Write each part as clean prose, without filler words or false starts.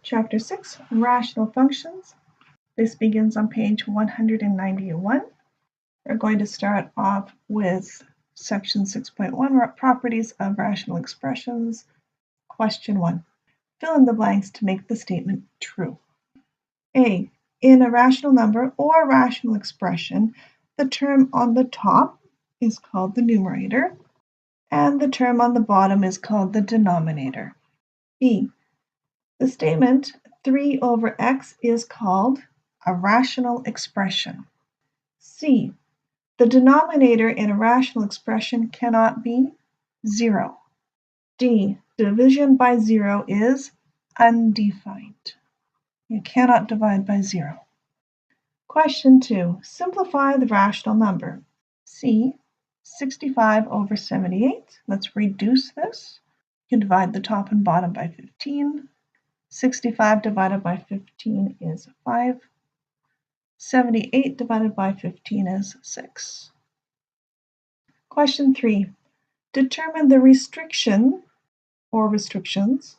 Chapter 6, Rational Functions. This begins on page 191. We're going to start off with section 6.1, Properties of Rational Expressions. Question 1. Fill in the blanks to make the statement true. A. In a rational number or rational expression, the term on the top is called the numerator, and the term on the bottom is called the denominator. B. The statement 3 over x is called a rational expression. C. The denominator in a rational expression cannot be 0. D. Division by 0 is undefined. You cannot divide by 0. Question 2. Simplify the rational number. C. 65 over 78. Let's reduce this. You can divide the top and bottom by 15. 65 divided by 15 is 5. 78 divided by 15 is 6. Question 3. Determine the restriction or restrictions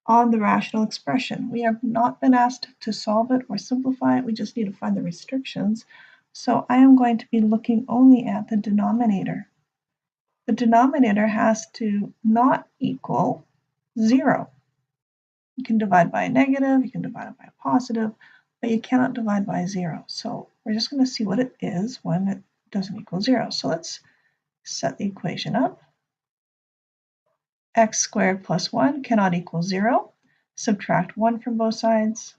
on the rational expression. We have not been asked to solve it or simplify it. We just need to find the restrictions. So I am going to be looking only at the denominator. The denominator has to not equal 0. You can divide by a negative, you can divide it by a positive, but you cannot divide by 0. So we're just going to see what it is when it doesn't equal 0. So let's set the equation up. X squared plus 1 cannot equal 0. Subtract 1 from both sides.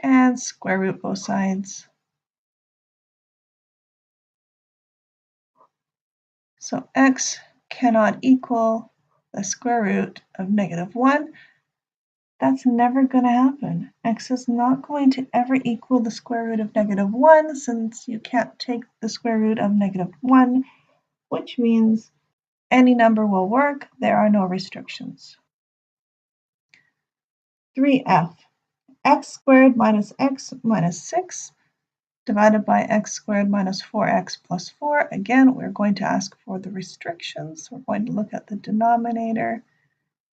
And square root both sides. So x cannot equal the square root of negative 1. That's never going to happen. X is not going to ever equal the square root of negative 1 since you can't take the square root of negative 1, which means any number will work. There are no restrictions. 3f. X squared minus x minus 6 divided by x squared minus 4x plus 4. Again, we're going to ask for the restrictions. We're going to look at the denominator.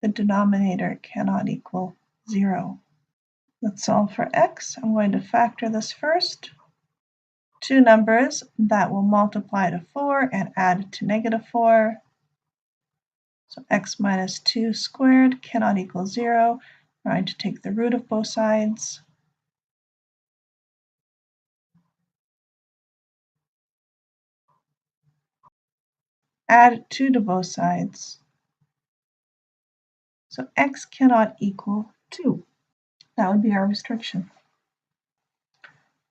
The denominator cannot equal 0. Let's solve for x. I'm going to factor this first. Two numbers that will multiply to 4 and add to negative 4. So x minus 2 squared cannot equal 0. I'm going to take the root of both sides. Add 2 to both sides. So x cannot equal 2. That would be our restriction.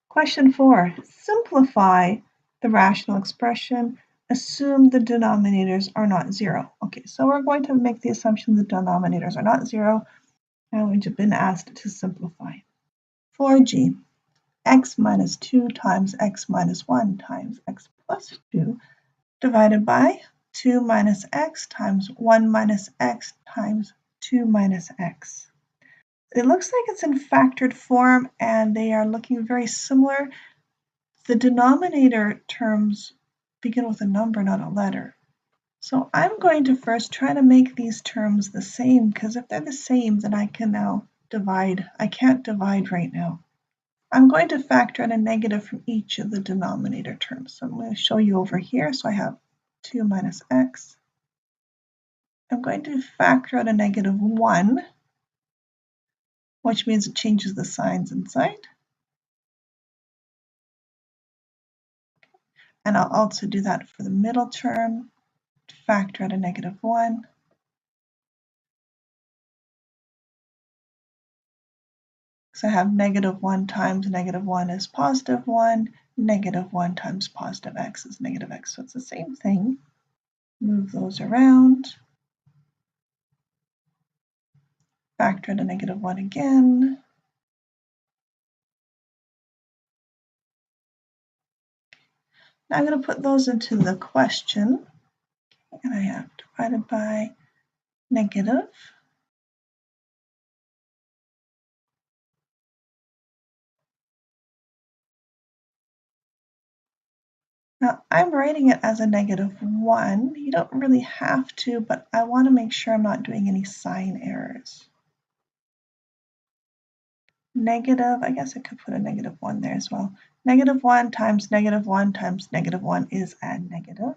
Question 4. Simplify the rational expression. Assume the denominators are not 0. Okay, so we're going to make the assumption the denominators are not 0, and we've been asked to simplify. 4g. X minus 2 times x minus 1 times x plus 2 divided by 2 minus x times 1 minus x times 2 minus x. It looks like it's in factored form and they are looking very similar. The denominator terms begin with a number, not a letter. So I'm going to first try to make these terms the same, because if they're the same, then I can now divide. I can't divide right now. I'm going to factor in a negative from each of the denominator terms. So I'm going to show you over here. So I have 2 minus x. I'm going to factor out a negative 1, which means it changes the signs inside. And I'll also do that for the middle term, factor out a negative 1. So I have negative 1 times negative 1 is positive 1, negative 1 times positive x is negative x. So it's the same thing. Move those around. Factor out a negative 1 again. Now I'm going to put those into the question. And I have divided by negative. Now, I'm writing it as a -1. You don't really have to, but I want to make sure I'm not doing any sign errors. Negative, I guess I could put a -1 there as well. -1 times -1 times -1 is a negative.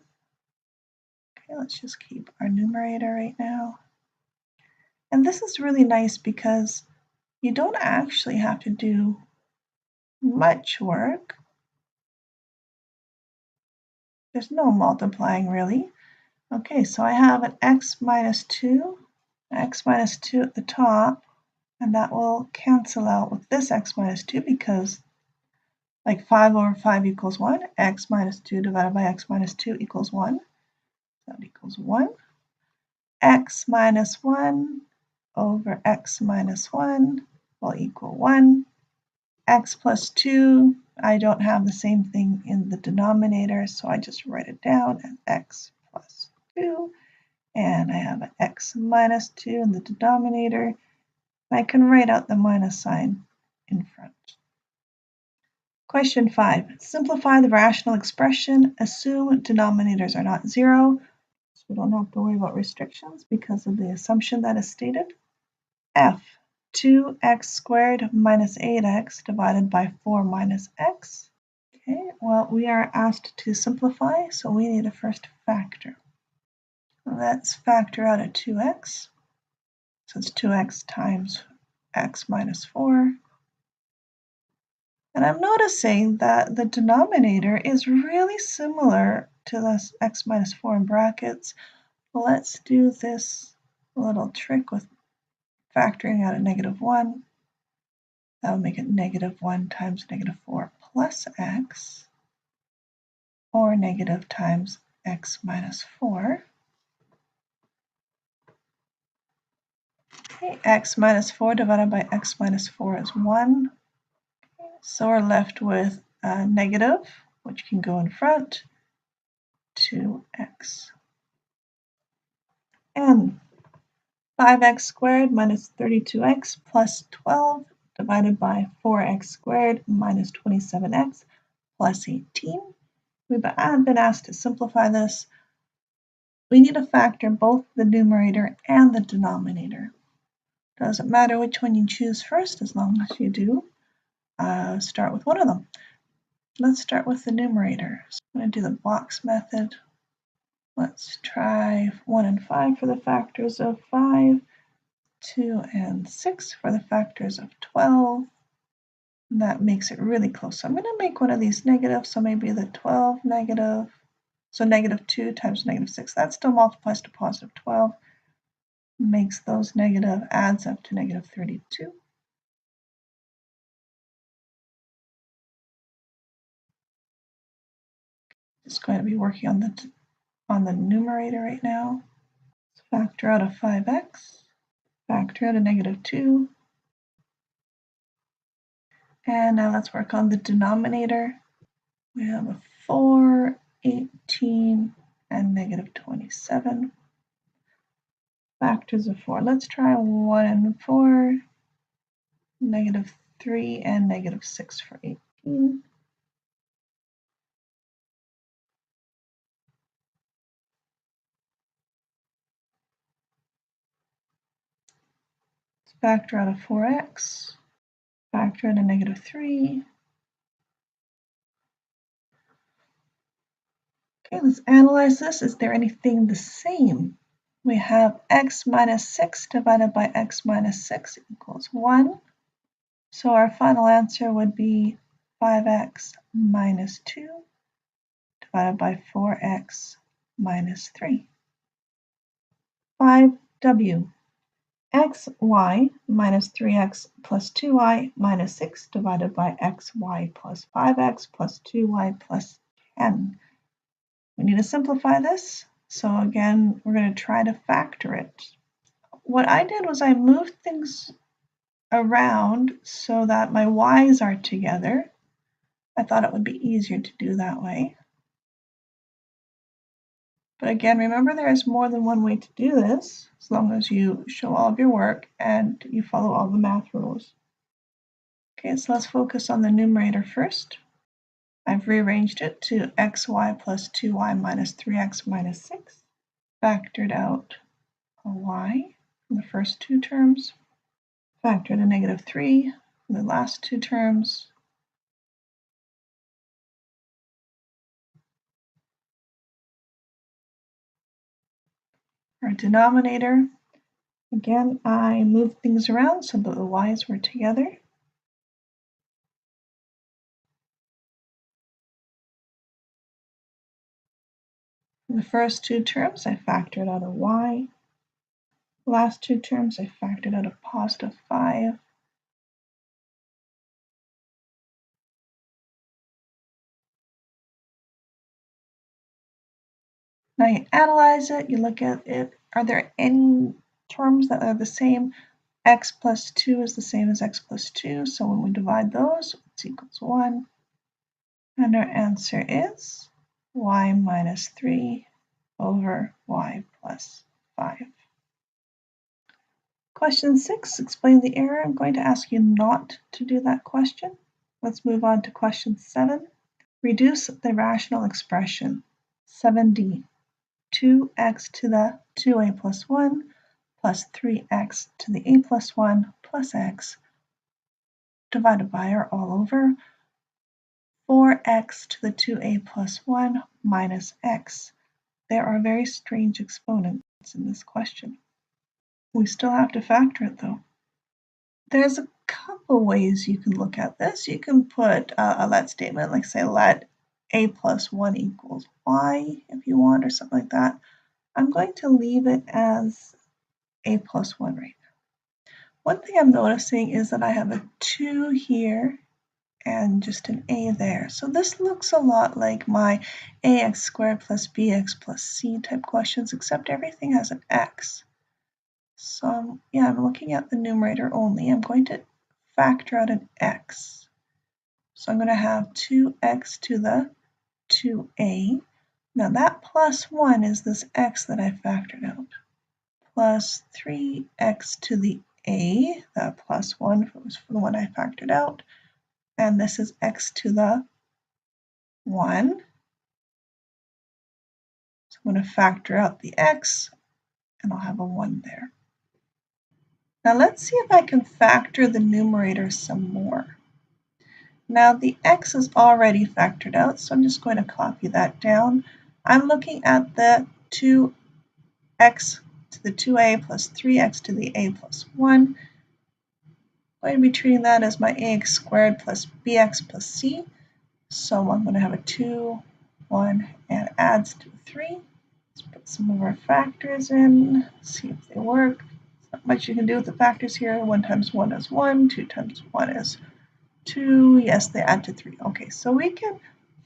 Okay, let's just keep our numerator right now. And this is really nice because you don't actually have to do much work. There's no multiplying really. Okay, so I have an x minus 2 at the top, and that will cancel out with this x minus 2 because like 5 over 5 equals 1. X minus 2 divided by x minus 2 equals 1. That equals 1. X minus 1 over x minus 1 will equal 1. X plus 2, I don't have the same thing in the denominator, so I just write it down as x plus 2. And I have an x minus 2 in the denominator. I can write out the minus sign in front. Question 5. Simplify the rational expression. Assume denominators are not 0. So we don't have to worry about restrictions because of the assumption that is stated. F, 2x squared minus 8x divided by 4 minus x. Okay, well, we are asked to simplify, so we need to first factor. Let's factor out a 2x. So it's 2x times x minus 4. And I'm noticing that the denominator is really similar to this x minus 4 in brackets. Let's do this little trick with factoring out a -1. That would make it -1 times -4 plus x, or negative times x minus 4. Okay, x minus 4 divided by x minus 4 is 1. So we're left with a negative, which can go in front, 2x. And 5x squared minus 32x plus 12 divided by 4x squared minus 27x plus 18. We've been asked to simplify this. We need to factor both the numerator and the denominator. Doesn't matter which one you choose first as long as you do start with one of them. Let's start with the numerator. So I'm going to do the box method. Let's try 1 and 5 for the factors of 5, 2 and 6 for the factors of 12. And that makes it really close. So I'm going to make one of these negative, so maybe the 12 negative. So -2 times -6, that still multiplies to positive 12. Makes those negative, adds up to -32. Just going to be working on the numerator right now. Let's factor out a 5x, factor out a -2. And now let's work on the denominator. We have a 4, 18, and -27. Factors of 4. Let's try 1 and 4, -3 and -6 for 18. Let's factor out a 4x, factor out a -3. Okay, let's analyze this. Is there anything the same? We have x minus 6 divided by x minus 6 equals 1. So our final answer would be 5x minus 2 divided by 4x minus 3. 5w. xy minus 3x plus 2y minus 6 divided by xy plus 5x plus 2y plus 10. We need to simplify this. So again, we're going to try to factor it. What I did was I moved things around so that my y's are together. I thought it would be easier to do that way. But again, remember there is more than one way to do this, as long as you show all of your work and you follow all the math rules. Okay, so let's focus on the numerator first. I've rearranged it to xy plus 2y minus 3x minus 6, factored out a y from the first two terms, factored a negative 3 from the last two terms, our denominator. Again, I moved things around so that the y's were together. In the first two terms, I factored out a y. The last two terms, I factored out a positive 5. Now you analyze it, you look at it. Are there any terms that are the same? X plus 2 is the same as x plus 2, so when we divide those, it's equals 1. And our answer is y minus 3 over y plus 5. Question 6, explain the error. I'm going to ask you not to do that question. Let's move on to question 7. Reduce the rational expression 7d, 2x to the 2a plus 1 plus 3x to the a plus 1 plus x divided by or all over 4x to the 2a plus 1 minus x. There are very strange exponents in this question. We still have to factor it though. There's a couple ways you can look at this. You can put a let statement, like say let a plus 1 equals y if you want, or something like that. I'm going to leave it as a plus 1 right now. One thing I'm noticing is that I have a 2 here and just an a there. So this looks a lot like my ax squared plus bx plus c type questions, except everything has an x. So yeah, I'm looking at the numerator only. I'm going to factor out an x. So I'm going to have 2x to the 2a. Now that plus 1 is this x that I factored out, plus 3x to the a, that plus 1 was for the one I factored out, and this is x to the 1. So I'm going to factor out the x, and I'll have a 1 there. Now let's see if I can factor the numerator some more. Now the x is already factored out, so I'm just going to copy that down. I'm looking at the 2x to the 2a plus 3x to the a plus 1. I'm going to be treating that as my ax squared plus bx plus c. So I'm going to have a 2, 1, and adds to 3. Let's put some of our factors in, see if they work. There's not much you can do with the factors here. 1 times 1 is 1, 2 times 1 is 2. Yes, they add to 3. Okay, so we can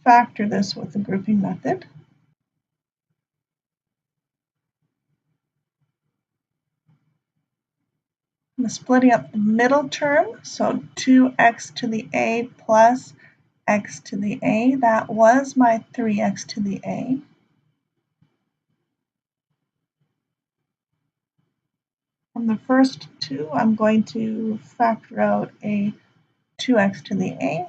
factor this with the grouping method. I'm splitting up the middle term, so 2x to the a plus x to the a. That was my 3x to the a. From the first two, I'm going to factor out a 2x to the a.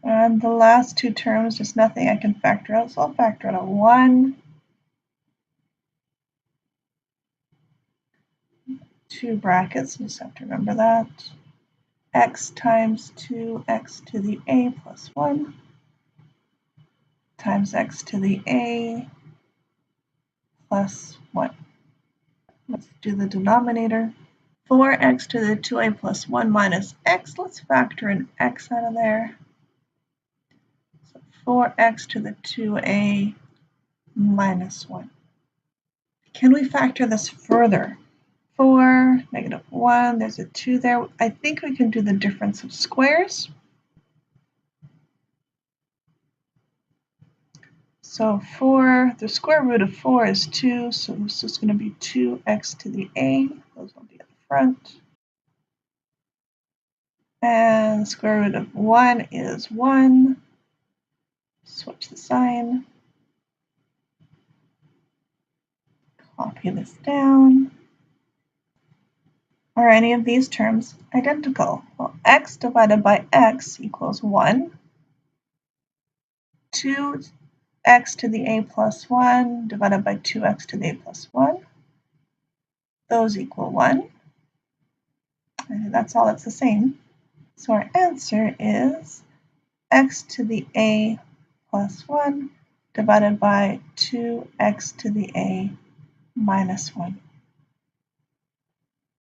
And the last two terms, there's nothing I can factor out, so I'll factor out a 1, 2 brackets, you just have to remember that, x times 2x to the a plus 1 times x to the a plus 1. Let's do the denominator. 4x to the 2a plus 1 minus x. Let's factor an x out of there. So 4x to the 2a minus 1. Can we factor this further? 4, negative 1, there's a 2 there. I think we can do the difference of squares. So 4, the square root of 4 is 2, so this is going to be 2x to the a. Those will be at the front. And the square root of 1 is 1. Switch the sign. Copy this down. Are any of these terms identical? Well, x divided by x equals 1. 2x to the a plus 1 divided by 2x to the a plus 1. Those equal 1. And that's all that's the same. So our answer is x to the a plus 1 divided by 2x to the a minus 1.